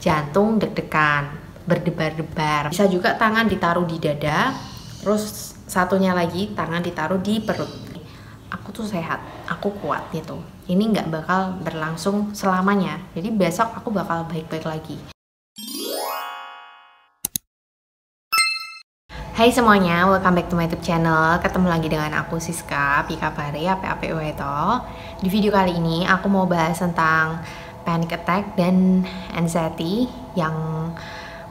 jantung deg-degan, berdebar-debar. Bisa juga tangan ditaruh di dada, terus satunya lagi tangan ditaruh di perut. Aku tuh sehat, aku kuat gitu. Ini nggak bakal berlangsung selamanya, jadi besok aku bakal baik-baik lagi. Hai semuanya, welcome back to my YouTube channel. Ketemu lagi dengan aku Siska, Pika Pare, APAPU itu. Di video kali ini aku mau bahas tentang panic attack dan anxiety yang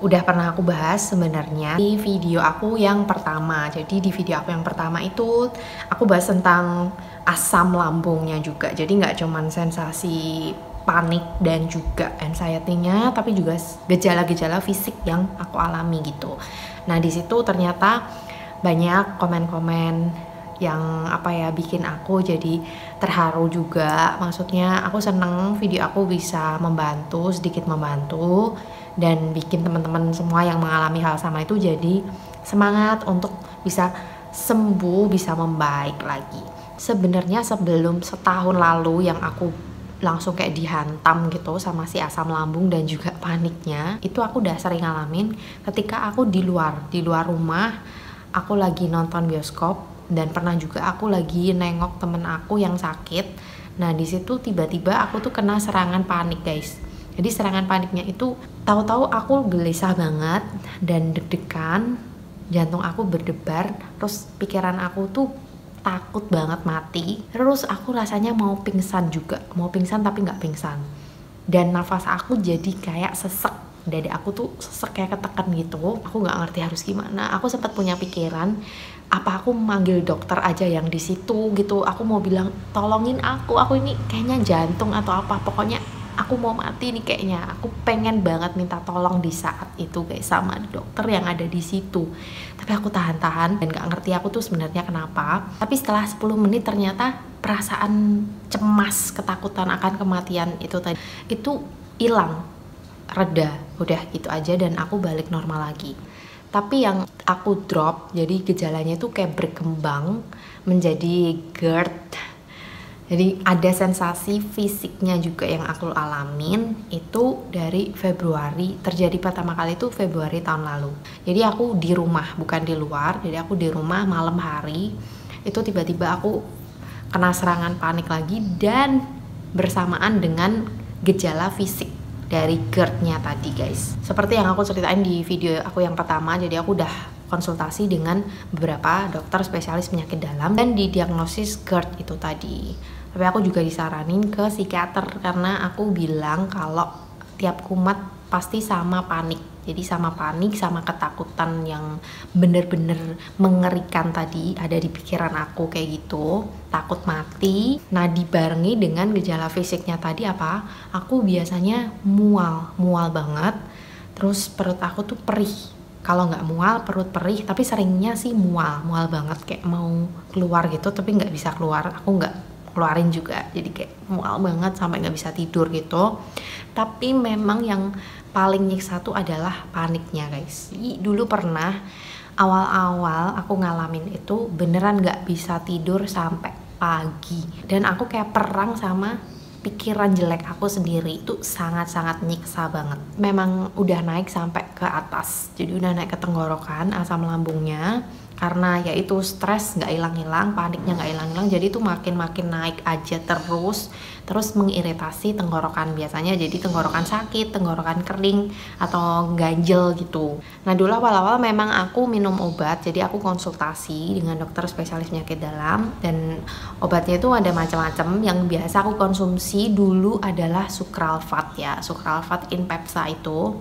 udah pernah aku bahas sebenarnya di video aku yang pertama. Jadi di video aku yang pertama itu aku bahas tentang asam lambungnya juga. Jadi nggak cuman sensasi panik dan juga anxiety-nya, tapi juga gejala-gejala fisik yang aku alami gitu. Nah di situ ternyata banyak komen-komen yang bikin aku jadi terharu juga. Maksudnya aku seneng video aku bisa membantu, sedikit membantu, dan bikin teman-teman semua yang mengalami hal sama itu jadi semangat untuk bisa sembuh, bisa membaik lagi. Sebenarnya sebelum setahun lalu yang aku langsung kayak dihantam gitu sama si asam lambung dan juga paniknya, itu aku udah sering ngalamin ketika aku di luar rumah, aku lagi nonton bioskop, dan pernah juga aku lagi nengok temen aku yang sakit. Nah di situ tiba-tiba aku tuh kena serangan panik guys. Jadi serangan paniknya itu tahu-tahu aku gelisah banget dan deg-degan, jantung aku berdebar, terus pikiran aku tuh takut banget mati. Terus aku rasanya mau pingsan juga, mau pingsan tapi nggak pingsan, dan nafas aku jadi kayak sesek, dada aku tuh sesek kayak ketekan gitu. Aku nggak ngerti harus gimana. Aku sempat punya pikiran, apa aku manggil dokter aja yang di situ gitu. Aku mau bilang tolongin aku ini kayaknya jantung atau apa, pokoknya aku mau mati nih kayaknya. Aku pengen banget minta tolong di saat itu guys sama dokter yang ada di situ. Tapi aku tahan-tahan dan gak ngerti aku tuh sebenarnya kenapa. Tapi setelah 10 menit ternyata perasaan cemas, ketakutan akan kematian itu tadi itu hilang, reda, udah gitu aja, dan aku balik normal lagi. Tapi yang aku drop, jadi gejalanya itu kayak berkembang menjadi GERD. Jadi ada sensasi fisiknya juga yang aku alamin itu dari Februari. Terjadi pertama kali itu Februari tahun lalu. Jadi aku di rumah, bukan di luar. Jadi aku di rumah malam hari. Itu tiba-tiba aku kena serangan panik lagi, dan bersamaan dengan gejala fisik dari GERD-nya tadi guys. Seperti yang aku ceritain di video aku yang pertama, jadi aku udah konsultasi dengan beberapa dokter spesialis penyakit dalam dan didiagnosis GERD itu tadi. Tapi aku juga disaranin ke psikiater karena aku bilang kalau tiap kumat pasti sama panik. Jadi sama panik, sama ketakutan yang bener-bener mengerikan tadi ada di pikiran aku kayak gitu, takut mati. Nah dibarengi dengan gejala fisiknya tadi apa? Aku biasanya mual banget, terus perut aku tuh perih. Kalau nggak mual perut perih, tapi seringnya sih mual banget, kayak mau keluar gitu tapi nggak bisa keluar. Aku nggak keluarin juga, jadi kayak mual banget sampai nggak bisa tidur gitu. Tapi memang yang paling nyiksa tuh adalah paniknya guys. Dulu pernah awal-awal aku ngalamin itu beneran nggak bisa tidur sampai pagi, dan aku kayak perang sama pikiran jelek aku sendiri. Itu sangat-sangat nyiksa banget. Memang udah naik sampai ke atas, jadi udah naik ke tenggorokan asam lambungnya, karena yaitu stres nggak hilang-hilang, paniknya nggak hilang-hilang, jadi itu makin naik aja terus mengiritasi tenggorokan biasanya. Jadi tenggorokan sakit, tenggorokan kering atau ganjel gitu. Nah dulu awal-awal memang aku minum obat, jadi aku konsultasi dengan dokter spesialis penyakit dalam, dan obatnya itu ada macam-macam. Yang biasa aku konsumsi dulu adalah sukralfat ya, sukralfat Inpepsa itu.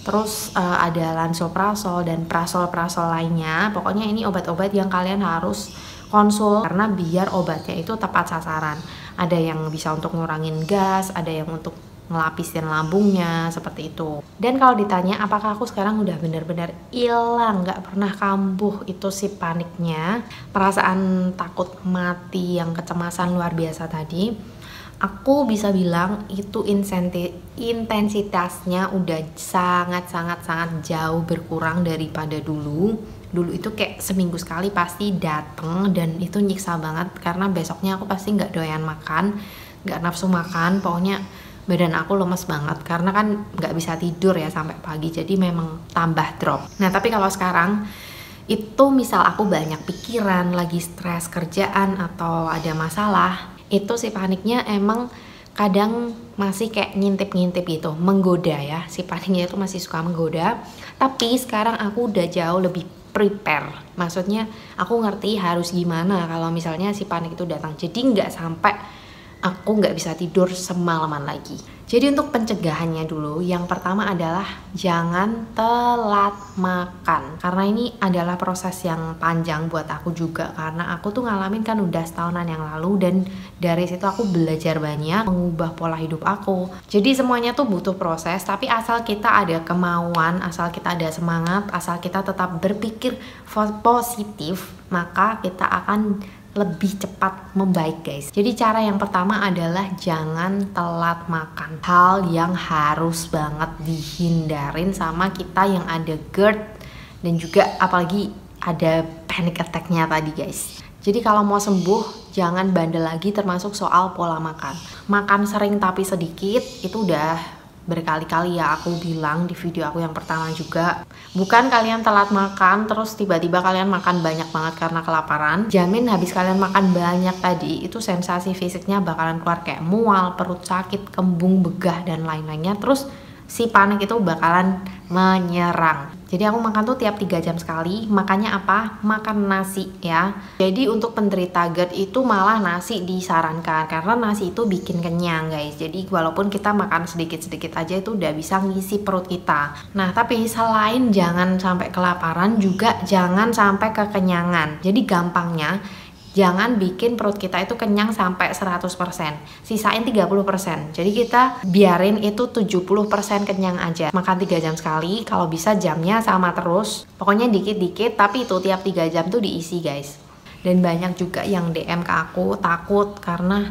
Terus ada lansoprazol dan prasol lainnya. Pokoknya ini obat-obat yang kalian harus konsul karena biar obatnya itu tepat sasaran. Ada yang bisa untuk ngurangin gas, ada yang untuk ngelapisin lambungnya, seperti itu. Dan kalau ditanya apakah aku sekarang udah bener-bener hilang, nggak pernah kambuh itu si paniknya, perasaan takut mati yang kecemasan luar biasa tadi, aku bisa bilang itu intensitasnya udah sangat jauh berkurang daripada dulu. Dulu itu kayak seminggu sekali pasti dateng, dan itu nyiksa banget karena besoknya aku pasti nggak doyan makan, nggak nafsu makan, pokoknya badan aku lemes banget karena kan nggak bisa tidur ya sampai pagi, jadi memang tambah drop. Nah tapi kalau sekarang itu misal aku banyak pikiran, lagi stres kerjaan atau ada masalah, itu si paniknya emang kadang masih kayak ngintip-ngintip gitu, menggoda ya. Si paniknya itu masih suka menggoda. Tapi sekarang aku udah jauh lebih prepare. Maksudnya aku ngerti harus gimana kalau misalnya si panik itu datang. Jadi nggak sampai aku nggak bisa tidur semalaman lagi. Jadi untuk pencegahannya dulu, yang pertama adalah jangan telat makan. Karena ini adalah proses yang panjang buat aku juga, karena aku tuh ngalamin kan udah setahunan yang lalu, dan dari situ aku belajar banyak mengubah pola hidup aku. Jadi semuanya tuh butuh proses, tapi asal kita ada kemauan, asal kita ada semangat, asal kita tetap berpikir positif, maka kita akan lebih cepat membaik guys. Jadi cara yang pertama adalah jangan telat makan. Hal yang harus banget dihindarin sama kita yang ada GERD dan juga apalagi ada panic attack-nya tadi guys. Jadi kalau mau sembuh jangan bandel lagi, termasuk soal pola makan. Makan sering tapi sedikit itu udah berkali-kali ya aku bilang di video aku yang pertama juga. Bukan kalian telat makan terus tiba-tiba kalian makan banyak banget karena kelaparan. Jamin habis kalian makan banyak tadi itu sensasi fisiknya bakalan keluar kayak mual, perut sakit, kembung, begah dan lain-lainnya. Terus si panik itu bakalan menyerang. Jadi aku makan tuh tiap 3 jam sekali. Makannya apa? Makan nasi ya. Jadi untuk penderita GERD itu malah nasi disarankan, karena nasi itu bikin kenyang guys. Jadi walaupun kita makan sedikit-sedikit aja itu udah bisa ngisi perut kita. Nah tapi selain jangan sampai kelaparan, juga jangan sampai kekenyangan. Jadi gampangnya jangan bikin perut kita itu kenyang sampai 100%, sisain 30%. Jadi kita biarin itu 70% kenyang aja. Makan 3 jam sekali, kalau bisa jamnya sama terus. Pokoknya dikit-dikit, tapi itu tiap 3 jam tuh diisi guys. Dan banyak juga yang DM ke aku takut karena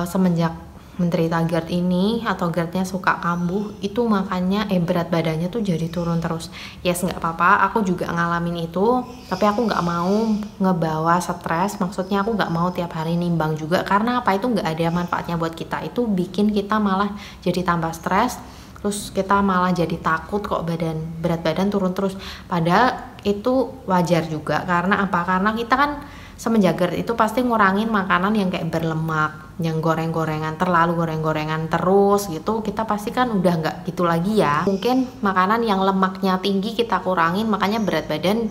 semenjak menderita GERD ini atau GERD-nya suka kambuh, itu makanya berat badannya tuh jadi turun terus. Yes, nggak apa-apa, aku juga ngalamin itu, tapi aku nggak mau ngebawa stres. Maksudnya aku nggak mau tiap hari nimbang juga, karena apa, itu nggak ada manfaatnya buat kita. Itu bikin kita malah jadi tambah stres, terus kita malah jadi takut kok berat badan turun terus. Padahal itu wajar juga, karena apa, karena kita kan semenjak GERD itu pasti ngurangin makanan yang kayak berlemak, yang goreng-gorengan, terlalu goreng-gorengan terus gitu. Kita pasti kan udah nggak gitu lagi ya. Mungkin makanan yang lemaknya tinggi kita kurangin, makanya berat badan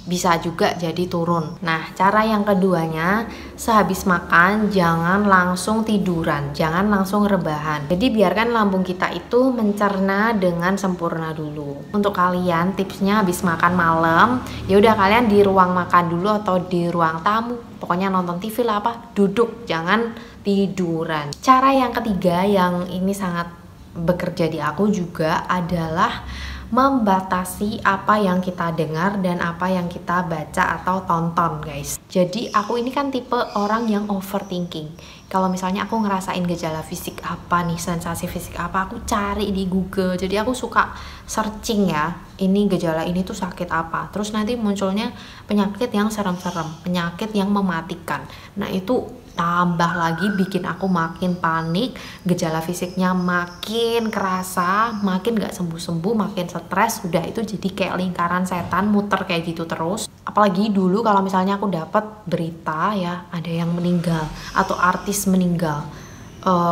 bisa juga jadi turun. Nah cara yang keduanya, sehabis makan jangan langsung tiduran, jangan langsung rebahan. Jadi biarkan lambung kita itu mencerna dengan sempurna dulu. Untuk kalian tipsnya habis makan malam, ya udah kalian di ruang makan dulu atau di ruang tamu, pokoknya nonton TV lah apa, duduk, jangan tiduran. Cara yang ketiga yang ini sangat bekerja di aku juga adalah membatasi apa yang kita dengar dan apa yang kita baca atau tonton guys. Jadi aku ini kan tipe orang yang overthinking. Kalau misalnya aku ngerasain gejala fisik apa nih, sensasi fisik apa, aku cari di Google. Jadi aku suka searching ya, ini gejala ini tuh sakit apa, terus nanti munculnya penyakit yang serem-serem, penyakit yang mematikan. Nah itu tambah lagi bikin aku makin panik, gejala fisiknya makin kerasa, makin gak sembuh-sembuh, makin stres. Udah itu jadi kayak lingkaran setan muter kayak gitu terus. Apalagi dulu kalau misalnya aku dapat berita ya ada yang meninggal atau artis meninggal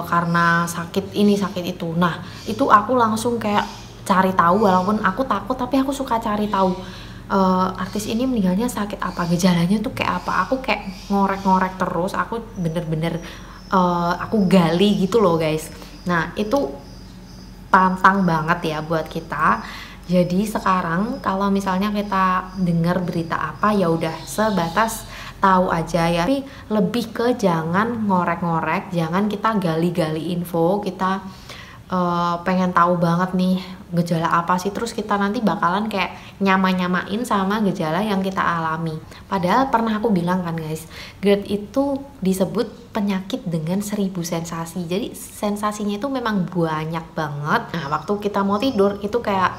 karena sakit ini sakit itu, nah itu aku langsung kayak cari tahu, walaupun aku takut tapi aku suka cari tahu. Artis ini meninggalnya sakit apa, gejalanya tuh kayak apa, aku kayak ngorek-ngorek terus, aku bener-bener aku gali gitu loh guys. Nah itu pantang banget ya buat kita. Jadi sekarang kalau misalnya kita dengar berita apa ya udah sebatas tahu aja ya, tapi lebih ke jangan ngorek-ngorek, jangan kita gali-gali info, kita pengen tahu banget nih gejala apa sih, terus kita nanti bakalan kayak nyamain sama gejala yang kita alami. Padahal pernah aku bilang kan guys, GERD itu disebut penyakit dengan 1000 sensasi. Jadi sensasinya itu memang banyak banget. Nah waktu kita mau tidur itu kayak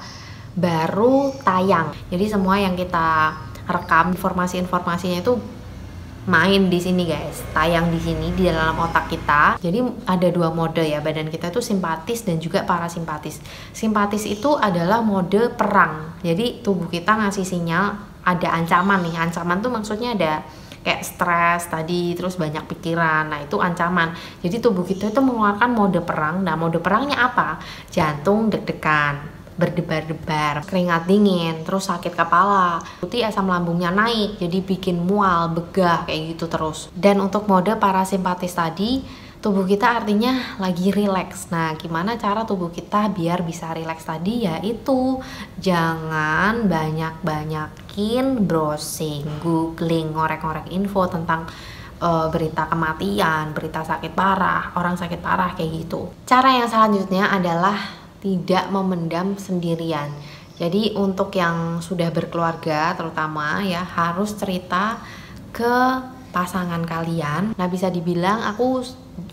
baru tayang, jadi semua yang kita rekam informasi-informasinya itu main di sini guys, tayang di sini di dalam otak kita. Jadi ada dua mode ya, badan kita itu simpatis dan juga parasimpatis. Simpatis itu adalah mode perang. Jadi tubuh kita ngasih sinyal ada ancaman nih. Ancaman tuh maksudnya ada kayak stres tadi, terus banyak pikiran. Nah, itu ancaman. Jadi tubuh kita itu mengeluarkan mode perang. Nah, mode perangnya apa? Jantung deg-degan, berdebar-debar, keringat dingin, terus sakit kepala, putih asam lambungnya naik, jadi bikin mual, begah, kayak gitu terus. Dan untuk mode parasimpatis tadi, tubuh kita artinya lagi rileks. Nah, gimana cara tubuh kita biar bisa rileks tadi? Yaitu jangan banyak-banyakin browsing, googling, ngorek-ngorek info tentang berita kematian, berita sakit parah, orang sakit parah kayak gitu. Cara yang selanjutnya adalah tidak memendam sendirian. Jadi untuk yang sudah berkeluarga terutama ya, harus cerita ke pasangan kalian. Nah, bisa dibilang aku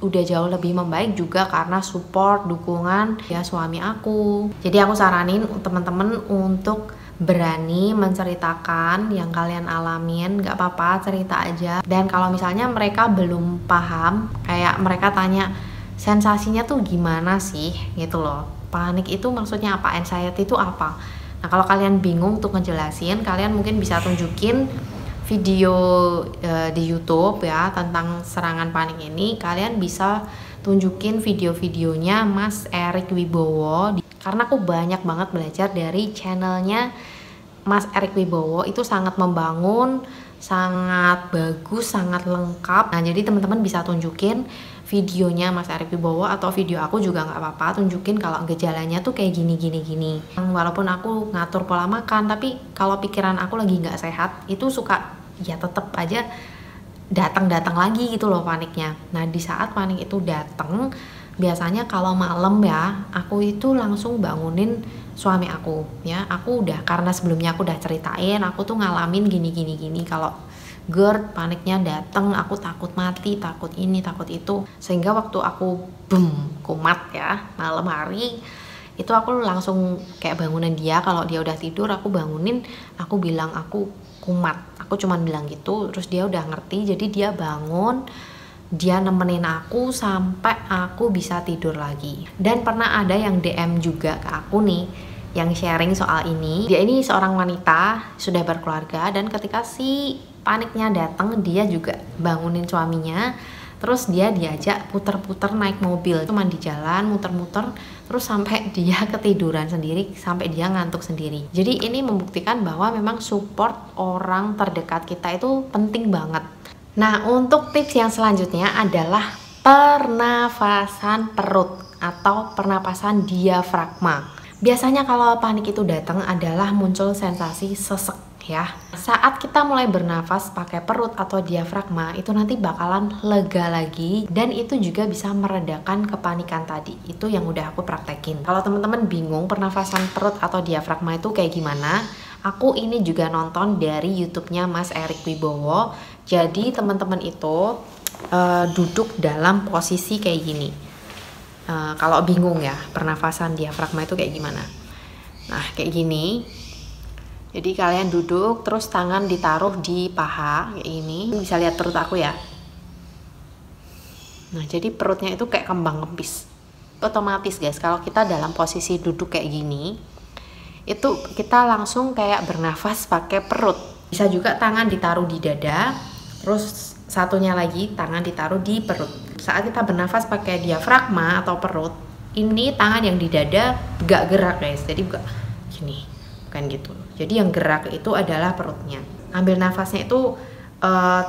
udah jauh lebih membaik juga karena support, dukungan ya suami aku. Jadi aku saranin teman-teman untuk berani menceritakan yang kalian alamin, gak apa-apa, cerita aja. Dan kalau misalnya mereka belum paham, kayak mereka tanya sensasinya tuh gimana sih gitu loh, panik itu maksudnya apa, anxiety itu apa. Nah, kalau kalian bingung untuk ngejelasin, kalian mungkin bisa tunjukin video di YouTube ya tentang serangan panik ini. Kalian bisa tunjukin video-videonya Mas Erik Wibowo, karena aku banyak banget belajar dari channelnya Mas Erik Wibowo. Itu sangat membangun, sangat bagus, sangat lengkap. Nah, jadi teman-teman bisa tunjukin videonya Mas Erik Wibowo atau video aku juga nggak apa-apa, tunjukin kalau gejalanya tuh kayak gini. Walaupun aku ngatur pola makan, tapi kalau pikiran aku lagi nggak sehat, itu suka ya tetep aja datang lagi gitu loh paniknya. Nah, di saat panik itu datang, biasanya kalau malam ya, aku itu langsung bangunin suami aku ya. Aku udah, karena sebelumnya aku udah ceritain, aku tuh ngalamin gini. Kalau GERD paniknya datang, aku takut mati, takut ini, takut itu. Sehingga waktu aku kumat ya malam hari, itu aku langsung kayak bangunin dia. Kalau dia udah tidur, aku bangunin, aku bilang aku kumat. Aku cuman bilang gitu, terus dia udah ngerti. Jadi dia bangun, dia nemenin aku sampai aku bisa tidur lagi. Dan pernah ada yang DM juga ke aku nih, yang sharing soal ini. Dia ini seorang wanita, sudah berkeluarga, dan ketika si paniknya datang, dia juga bangunin suaminya, terus dia diajak puter-puter naik mobil, cuman di jalan muter-muter, terus sampai dia ketiduran sendiri, sampai dia ngantuk sendiri. Jadi ini membuktikan bahwa memang support orang terdekat kita itu penting banget. Nah, untuk tips yang selanjutnya adalah pernafasan perut atau pernapasan diafragma. Biasanya kalau panik itu datang adalah muncul sensasi sesek ya. Saat kita mulai bernafas pakai perut atau diafragma, itu nanti bakalan lega lagi, dan itu juga bisa meredakan kepanikan tadi. Itu yang udah aku praktekin. Kalau teman-teman bingung pernafasan perut atau diafragma itu kayak gimana, aku ini juga nonton dari YouTube-nya Mas Erik Wibowo. Jadi teman-teman itu duduk dalam posisi kayak gini. Kalau bingung ya pernafasan diafragma itu kayak gimana, nah kayak gini. Jadi kalian duduk, terus tangan ditaruh di paha kayak ini. Bisa lihat perut aku ya. Nah, jadi perutnya itu kayak kembang kempis. Otomatis guys, kalau kita dalam posisi duduk kayak gini, itu kita langsung kayak bernafas pakai perut. Bisa juga tangan ditaruh di dada, terus satunya lagi tangan ditaruh di perut. Saat kita bernafas pakai diafragma atau perut, ini tangan yang di dada gak gerak guys. Jadi bukan gini, bukan gitu. Jadi yang gerak itu adalah perutnya. Ambil nafasnya itu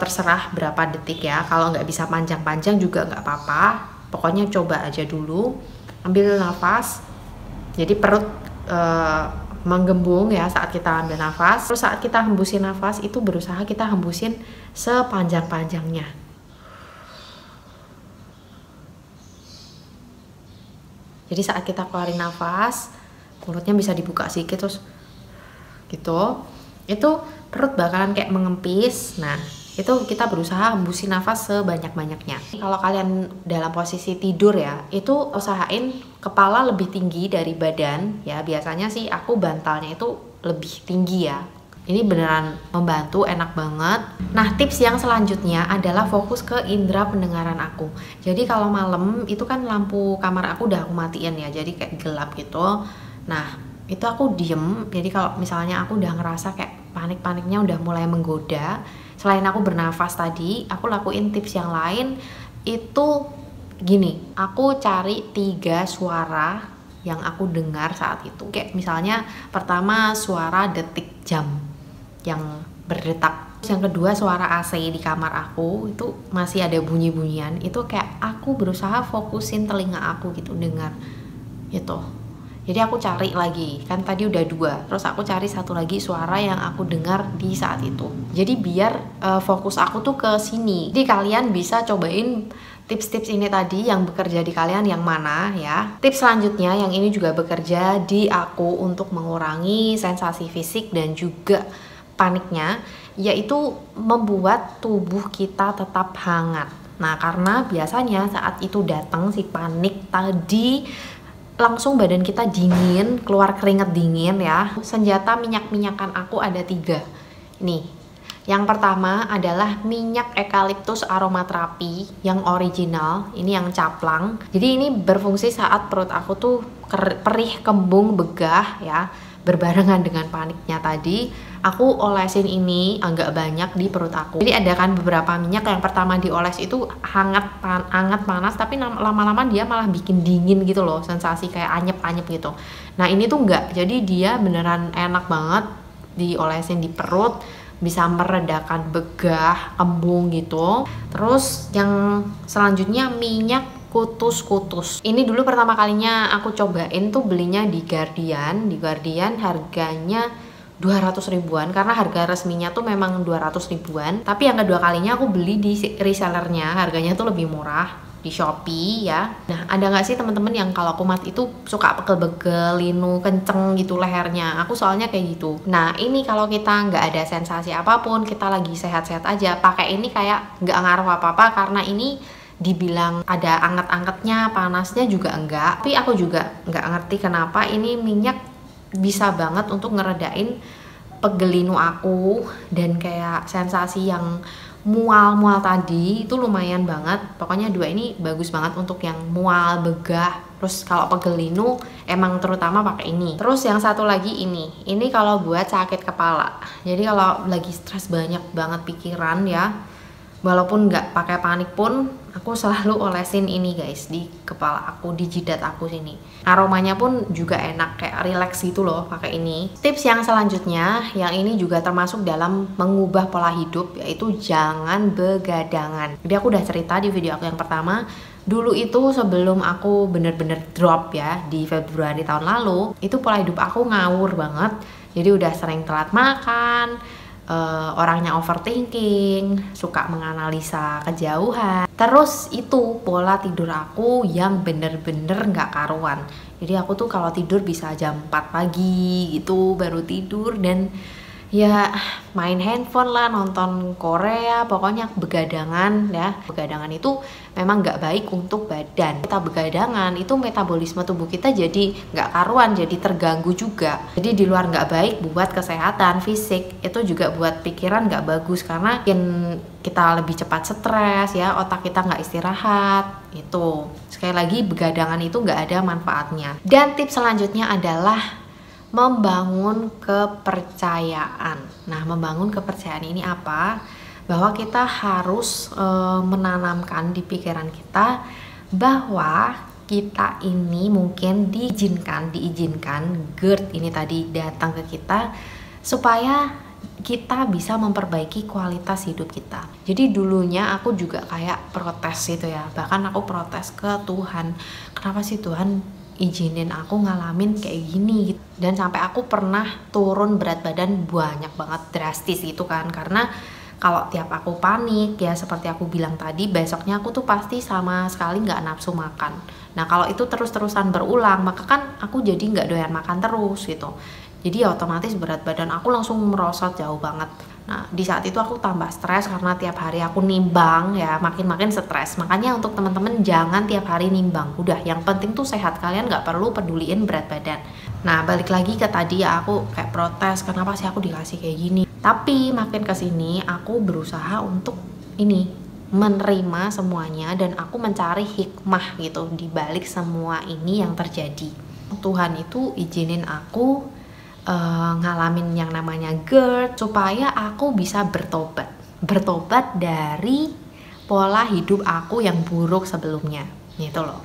terserah berapa detik ya. Kalau nggak bisa panjang-panjang juga nggak apa-apa. Pokoknya coba aja dulu. Ambil nafas. Jadi perut menggembung ya saat kita ambil nafas. Terus saat kita hembusin nafas itu berusaha kita hembusin sepanjang-panjangnya. Jadi saat kita keluarin nafas, mulutnya bisa dibuka sedikit terus gitu, itu perut bakalan kayak mengempis. Nah, itu kita berusaha hembusin nafas sebanyak-banyaknya. Kalau kalian dalam posisi tidur ya, itu usahain kepala lebih tinggi dari badan ya. Biasanya sih aku bantalnya itu lebih tinggi ya. Ini beneran membantu, enak banget. Nah, tips yang selanjutnya adalah fokus ke indera pendengaran aku. Jadi kalau malam itu kan lampu kamar aku udah aku matiin ya, jadi kayak gelap gitu. Nah, itu aku diem. Jadi kalau misalnya aku udah ngerasa kayak panik-paniknya udah mulai menggoda, selain aku bernafas tadi, aku lakuin tips yang lain. Itu gini, aku cari 3 suara yang aku dengar saat itu. Kayak misalnya pertama suara detik jam yang berdetak. Yang kedua suara AC di kamar aku itu masih ada bunyi-bunyian. Itu kayak aku berusaha fokusin telinga aku gitu dengar itu. Jadi aku cari lagi, kan tadi udah 2, terus aku cari satu lagi suara yang aku dengar di saat itu. Jadi biar fokus aku tuh ke sini. Jadi kalian bisa cobain tips-tips ini tadi yang bekerja di kalian yang mana ya. Tips selanjutnya yang ini juga bekerja di aku untuk mengurangi sensasi fisik dan juga paniknya, yaitu membuat tubuh kita tetap hangat. Nah, karena biasanya saat itu datang si panik tadi, langsung badan kita dingin, keluar keringat dingin ya. Senjata minyak-minyakan aku ada 3. Nih, yang pertama adalah minyak eukaliptus aromaterapi yang original, ini yang caplang. Jadi ini berfungsi saat perut aku tuh perih, kembung, begah ya, berbarengan dengan paniknya tadi. Aku olesin ini agak banyak di perut aku. Jadi ada kan beberapa minyak, yang pertama dioles itu hangat panas, tapi lama-lama dia malah bikin dingin gitu loh, sensasi kayak anyep-anyep gitu. Nah ini tuh enggak, jadi dia beneran enak banget diolesin di perut, bisa meredakan begah, kembung gitu. Terus yang selanjutnya minyak kutus-kutus. Ini dulu pertama kalinya aku cobain tuh belinya di Guardian. Di Guardian harganya 200 ribuan, karena harga resminya tuh memang 200 ribuan. Tapi yang kedua kalinya aku beli di resellernya, harganya tuh lebih murah di Shopee ya. Nah, ada nggak sih teman-teman yang kalau kumat itu suka pegel-pegel, linu, kenceng gitu lehernya? Aku soalnya kayak gitu. Nah, ini kalau kita nggak ada sensasi apapun, kita lagi sehat-sehat aja, pakai ini kayak nggak ngaruh apa-apa, karena ini dibilang ada anget-angetnya, panasnya juga enggak. Tapi aku juga nggak ngerti kenapa ini minyak bisa banget untuk ngeredain pegelinu aku, dan kayak sensasi yang mual-mual tadi itu lumayan banget. Pokoknya 2 ini bagus banget untuk yang mual, begah. Terus kalau pegelinu emang terutama pakai ini. Terus yang satu lagi ini kalau buat sakit kepala. Jadi kalau lagi stres banyak banget pikiran ya, walaupun nggak pakai panik pun, aku selalu olesin ini guys di kepala aku, di jidat aku sini. Aromanya pun juga enak, kayak relax gitu loh pakai ini. Tips yang selanjutnya, yang ini juga termasuk dalam mengubah pola hidup, yaitu jangan begadangan. Jadi aku udah cerita di video aku yang pertama. Dulu itu sebelum aku bener-bener drop ya di Februari tahun lalu, itu pola hidup aku ngawur banget. Jadi udah sering telat makan, orangnya overthinking, suka menganalisa kejauhan. Terus itu pola tidur aku yang bener-bener nggak karuan. Jadi aku tuh kalau tidur bisa jam 4 pagi gitu baru tidur, dan ya main handphone lah, nonton Korea, pokoknya begadangan ya. Begadangan itu memang nggak baik untuk badan. Kita begadangan itu metabolisme tubuh kita jadi nggak karuan, jadi terganggu juga. Jadi di luar nggak baik buat kesehatan fisik, itu juga buat pikiran nggak bagus, karena bikin kita lebih cepat stres ya, otak kita nggak istirahat. Itu sekali lagi, begadangan itu nggak ada manfaatnya. Dan tips selanjutnya adalah membangun kepercayaan. Nah, membangun kepercayaan ini apa? Bahwa kita harus menanamkan di pikiran kita bahwa kita ini mungkin diizinkan GERD ini tadi datang ke kita supaya kita bisa memperbaiki kualitas hidup kita. Jadi dulunya aku juga kayak protes gitu ya, bahkan aku protes ke Tuhan, kenapa sih Tuhan izinin aku ngalamin kayak gini gitu. Dan sampai aku pernah turun berat badan banyak banget, drastis gitu kan, karena kalau tiap aku panik ya seperti aku bilang tadi, besoknya aku tuh pasti sama sekali nggak nafsu makan. Nah kalau itu terus-terusan berulang, maka kan aku jadi nggak doyan makan terus gitu. Jadi otomatis berat badan aku langsung merosot jauh banget. Nah, di saat itu aku tambah stres karena tiap hari aku nimbang ya, makin-makin stres. Makanya untuk teman-teman jangan tiap hari nimbang. Udah, yang penting tuh sehat. Kalian nggak perlu peduliin berat badan. Nah, balik lagi ke tadi ya, aku kayak protes, kenapa sih aku dikasih kayak gini. Tapi makin kesini aku berusaha untuk ini, menerima semuanya, dan aku mencari hikmah gitu di balik semua ini yang terjadi. Tuhan itu izinin aku ngalamin yang namanya GERD supaya aku bisa bertobat dari pola hidup aku yang buruk sebelumnya gitu loh.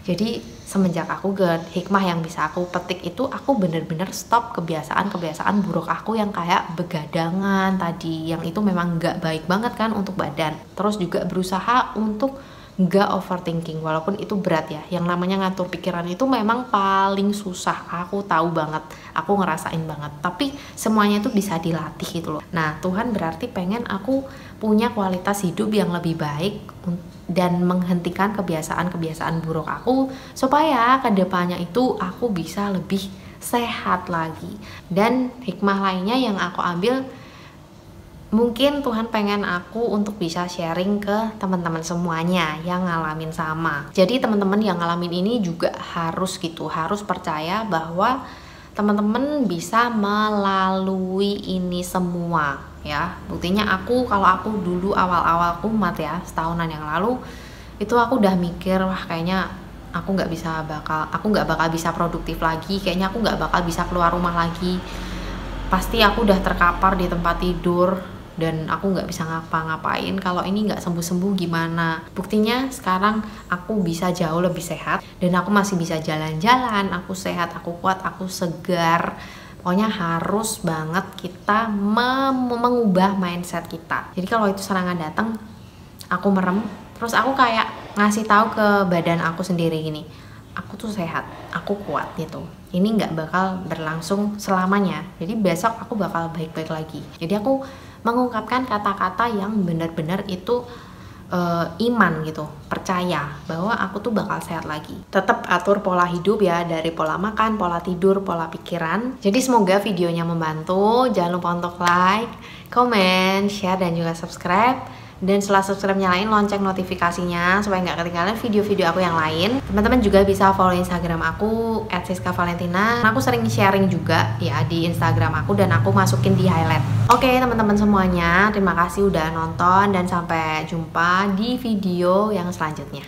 Jadi semenjak aku GERD, hikmah yang bisa aku petik itu, aku bener-bener stop kebiasaan-kebiasaan buruk aku yang kayak begadangan tadi, yang itu memang nggak baik banget kan untuk badan. Terus juga berusaha untuk nggak overthinking, walaupun itu berat ya. Yang namanya ngatur pikiran itu memang paling susah, aku tahu banget, aku ngerasain banget. Tapi semuanya itu bisa dilatih gitu loh. Nah, Tuhan berarti pengen aku punya kualitas hidup yang lebih baik dan menghentikan kebiasaan-kebiasaan buruk aku, supaya kedepannya itu aku bisa lebih sehat lagi. Dan hikmah lainnya yang aku ambil, mungkin Tuhan pengen aku untuk bisa sharing ke teman-teman semuanya yang ngalamin sama. Jadi teman-teman yang ngalamin ini juga harus percaya bahwa teman-teman bisa melalui ini semua ya. Buktinya kalau aku dulu awal-awal kumat ya, setahunan yang lalu, itu aku udah mikir, wah kayaknya aku nggak bakal bisa produktif lagi, kayaknya aku nggak bakal bisa keluar rumah lagi. Pasti aku udah terkapar di tempat tidur dan aku nggak bisa ngapa-ngapain. Kalau ini nggak sembuh-sembuh gimana? Buktinya sekarang aku bisa jauh lebih sehat dan aku masih bisa jalan-jalan, aku sehat, aku kuat, aku segar. Pokoknya harus banget kita mengubah mindset kita. Jadi kalau itu serangan datang, aku merem, terus aku kayak ngasih tahu ke badan aku sendiri gini, aku tuh sehat, aku kuat gitu. Ini nggak bakal berlangsung selamanya. Jadi besok aku bakal baik-baik lagi. Jadi aku mengungkapkan kata-kata yang benar-benar itu iman gitu, percaya bahwa aku tuh bakal sehat lagi. Tetap atur pola hidup ya, dari pola makan, pola tidur, pola pikiran. Jadi semoga videonya membantu. Jangan lupa untuk like, comment, share, dan juga subscribe. Dan setelah subscribe, nyalain lonceng notifikasinya supaya nggak ketinggalan video-video aku yang lain. Teman-teman juga bisa follow Instagram aku @siskavalentina. Aku sering sharing juga ya di Instagram aku dan aku masukin di highlight. Oke teman-teman semuanya, terima kasih udah nonton dan sampai jumpa di video yang selanjutnya.